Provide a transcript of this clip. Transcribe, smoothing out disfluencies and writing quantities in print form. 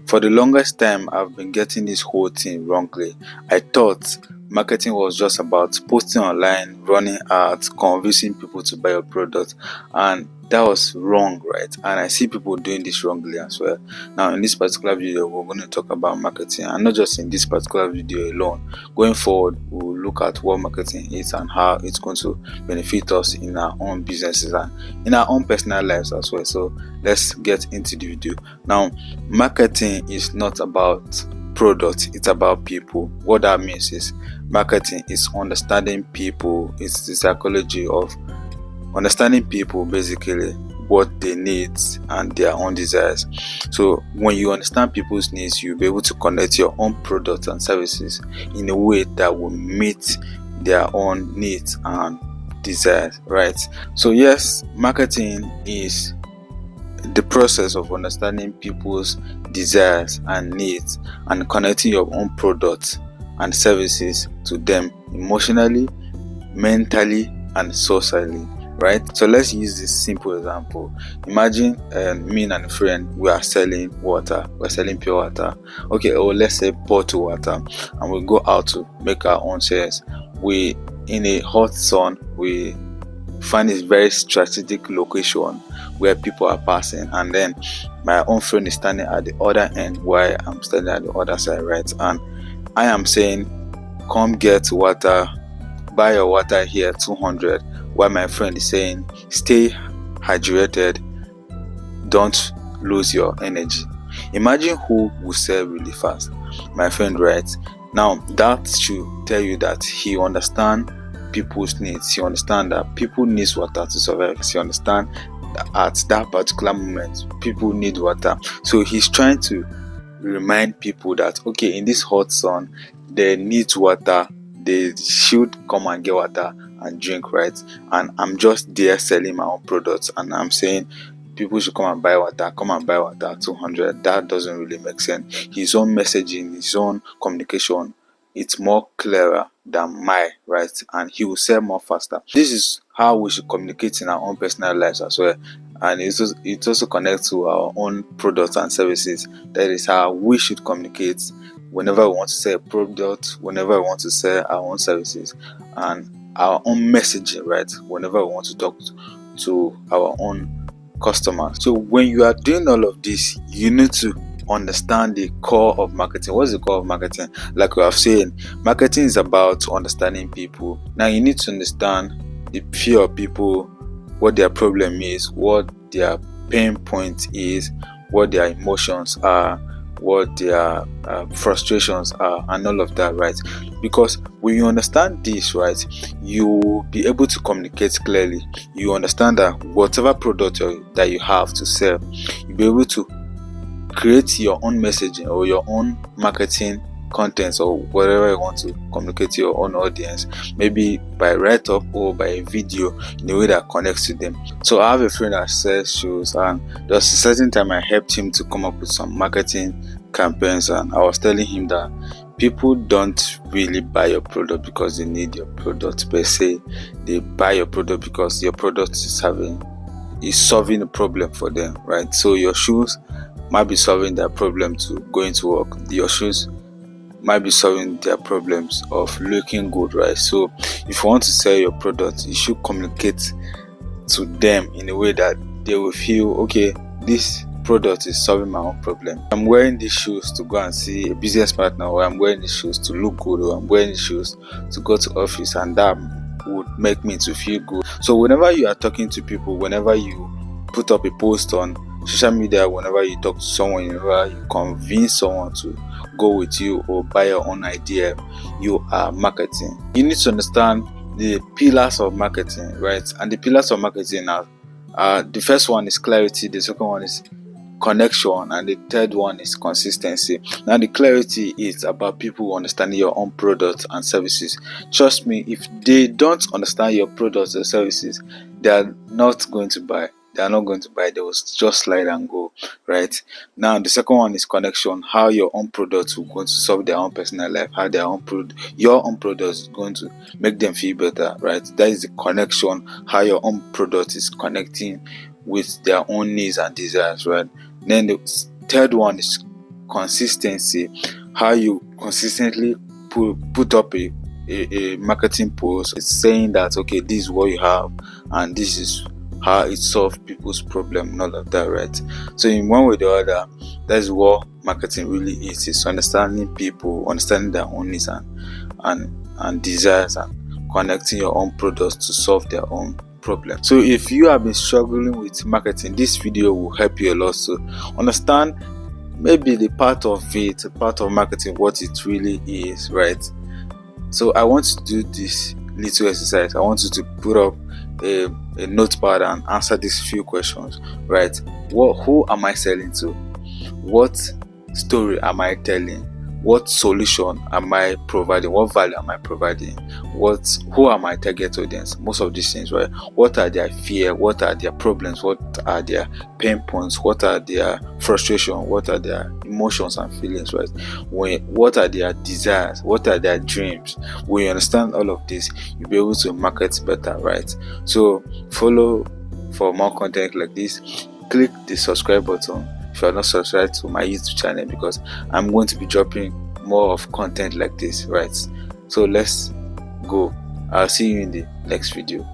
For the longest time, I've been getting this whole thing wrongly. I thought marketing was just about posting online, running ads, convincing people to buy your product, and that was wrong, right? And I see people doing this wrongly as well. Now, in this particular video, we're going to talk about marketing, and not just in this particular video alone. Going forward, we'll look at what marketing is and how it's going to benefit us in our own businesses and in our own personal lives as well. So let's get into the video. Now, marketing is not about product, it's about people. What that means is marketing is understanding people. It's the psychology of understanding people, basically what they need and their own desires. So when you understand people's needs, you'll be able to connect your own products and services in a way that will meet their own needs and desires, right? So yes, marketing is the process of understanding people's desires and needs and connecting your own products and services to them emotionally, mentally, and socially, right? So let's use this simple example. Imagine me and a friend, we are selling water, we're selling pure water, okay, or let's say bottled water, and we go out to make our own sales. We, in a hot sun, we find a very strategic location where people are passing, and then my own friend is standing at the other end while I'm standing at the other side, right? And I am saying, come get water, buy your water here, 200, while my friend is saying, stay hydrated, don't lose your energy. Imagine who will sell really fast. My friend, right? Now that should tell you that he understands people's needs. He understands that people need water to survive. He understands that at that particular moment people need water. So he's trying to remind people that okay, in this hot sun they need water, they should come and get water and drink, right? And I'm just there selling my own products and I'm saying people should come and buy water, 200. That doesn't really make sense. His own messaging, his own communication, it's more clearer than mine, right? And he will sell more faster. This is how we should communicate in our own personal lives as well. And it also connects to our own products and services. That is how we should communicate whenever we want to sell a product, whenever we want to sell our own services, and our own messaging, right? Whenever we want to talk to our own customers. So when you are doing all of this, you need to understand the core of marketing. What's the core of marketing? Like we have said, marketing is about understanding people. Now you need to understand the fear of people, what their problem is, what their pain point is, what their emotions are, what their frustrations are, and all of that, right? Because when you understand this, right, you will be able to communicate clearly. You understand that whatever product that you have to sell, you'll be able to create your own messaging or your own marketing contents or whatever you want to communicate to your own audience, maybe by write-up or by a video in a way that connects to them. So I have a friend that sells shoes, and there was a certain time I helped him to come up with some marketing campaigns, and I was telling him that people don't really buy your product because they need your product per se. They buy your product because your product is solving a problem for them, right? So your shoes might be solving their problem to going to work. Your shoes might be solving their problems of looking good, right? So if you want to sell your product, you should communicate to them in a way that they will feel, okay, this product is solving my own problem. I'm wearing these shoes to go and see a business partner, or I'm wearing these shoes to look good, or I'm wearing these shoes to go to office, and that would make me to feel good. So whenever you are talking to people, whenever you put up a post on social media, whenever you talk to someone, whenever you convince someone to go with you or buy your own idea, you are marketing. You need to understand the pillars of marketing, right? And the pillars of marketing are the first one is clarity, the second one is connection, and the third one is consistency. Now the clarity is about people understanding your own products and services. Trust me, if they don't understand your products or services, they are not going to buy. They will just slide and go, right? Now the second one is connection, how your own products will going to solve their own personal life, how your own products is going to make them feel better, right? That is the connection, how your own product is connecting with their own needs and desires, right? Then the third one is consistency, how you consistently put up a marketing post. It's saying that, okay, this is what you have and this is how it solves people's problem and all of that, right? So in one way or the other, that's what marketing really is. It's understanding people, understanding their own needs and desires, and connecting your own products to solve their own problem. So if you have been struggling with marketing, this video will help you a lot to understand maybe the part of marketing, what it really is, right? So I want to do this little exercise. I want you to put up a notepad and answer these few questions, right? Who am I selling to? What story am I telling? What solution am I providing? What value am I providing? Who are my target audience? Most of these things, right? What are their fear? What are their problems? What are their pain points? What are their frustration? What are their emotions and feelings, right? What are their desires? What are their dreams? When you understand all of this, you'll be able to market better, right? So follow for more content like this. Click the subscribe button if you are not subscribed to my YouTube channel, because I'm going to be dropping more of content like this, right? So let's go. I'll see you in the next video.